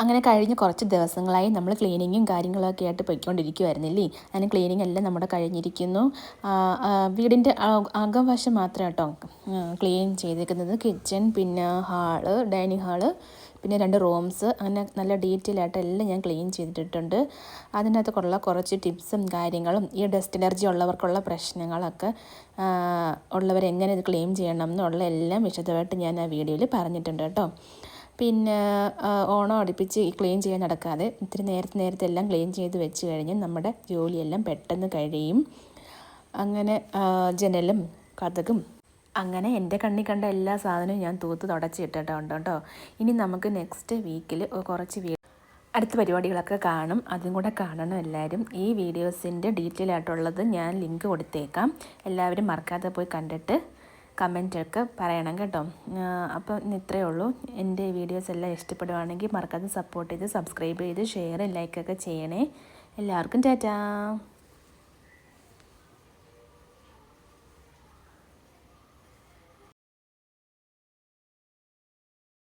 അങ്ങനെ കഴിഞ്ഞ് കുറച്ച് ദിവസങ്ങളായി നമ്മൾ ക്ലീനിങ്ങും കാര്യങ്ങളൊക്കെ ആയിട്ട് പോയിക്കൊണ്ടിരിക്കുമായിരുന്നില്ലേ. അതിന് ക്ലീനിങ് എല്ലാം നമ്മുടെ കഴിഞ്ഞിരിക്കുന്നു. വീടിൻ്റെ അകംവശം മാത്രം കേട്ടോ ക്ലീൻ ചെയ്തേക്കുന്നത്. കിച്ചൺ, പിന്നെ ഹാള്, ഡൈനിങ് ഹാള്, പിന്നെ 2 റൂംസ്, അങ്ങനെ നല്ല ഡീറ്റെയിൽ ആയിട്ട് എല്ലാം ഞാൻ ക്ലീൻ ചെയ്തിട്ടുണ്ട്. അതിനകത്തുള്ള കുറച്ച് ടിപ്സും കാര്യങ്ങളും ഈ ഡസ്റ്റ് അലർജി ഉള്ളവർക്കുള്ള പ്രശ്നങ്ങളൊക്കെ ഉള്ളവരെങ്ങനെ ഇത് ക്ലീൻ ചെയ്യണം എന്നുള്ള എല്ലാം വിശദമായിട്ട് ഞാൻ ആ വീഡിയോയിൽ പറഞ്ഞിട്ടുണ്ട് കേട്ടോ. പിന്നെ ഓണം അടുപ്പിച്ച് ക്ലീൻ ചെയ്യാൻ നടക്കാതെ ഇത്തിരി നേരത്തെ എല്ലാം ക്ലീൻ ചെയ്ത് വെച്ച് കഴിഞ്ഞ് നമ്മുടെ ജോലിയെല്ലാം പെട്ടെന്ന് കഴിയും. അങ്ങനെ ജനലും കതകും അങ്ങനെ എൻ്റെ കണ്ണി കണ്ട എല്ലാ സാധനവും ഞാൻ തൂത്ത് തുടച്ചിട്ടിട്ടുണ്ട് കേട്ടോ. ഇനി നമുക്ക് നെക്സ്റ്റ് വീക്കിൽ കുറച്ച് അടുത്ത പരിപാടികളൊക്കെ കാണും, അതും കൂടെ കാണണം എല്ലാവരും. ഈ വീഡിയോസിൻ്റെ ഡീറ്റെയിൽ ആയിട്ടുള്ളത് ഞാൻ ലിങ്ക് കൊടുത്തേക്കാം. എല്ലാവരും മറക്കാതെ പോയി കണ്ടിട്ട് കമൻറ്റൊക്കെ പറയണം കേട്ടോ. അപ്പോൾ ഇത്രയേ ഉള്ളൂ. എൻ്റെ വീഡിയോസ് എല്ലാം ഇഷ്ടപ്പെടുവാണെങ്കിൽ മറക്കാതെ സപ്പോർട്ട് ചെയ്ത് സബ്സ്ക്രൈബ് ചെയ്ത് ഷെയർ ലൈക്കൊക്കെ ചെയ്യണേ. എല്ലാവർക്കും ടാറ്റാ.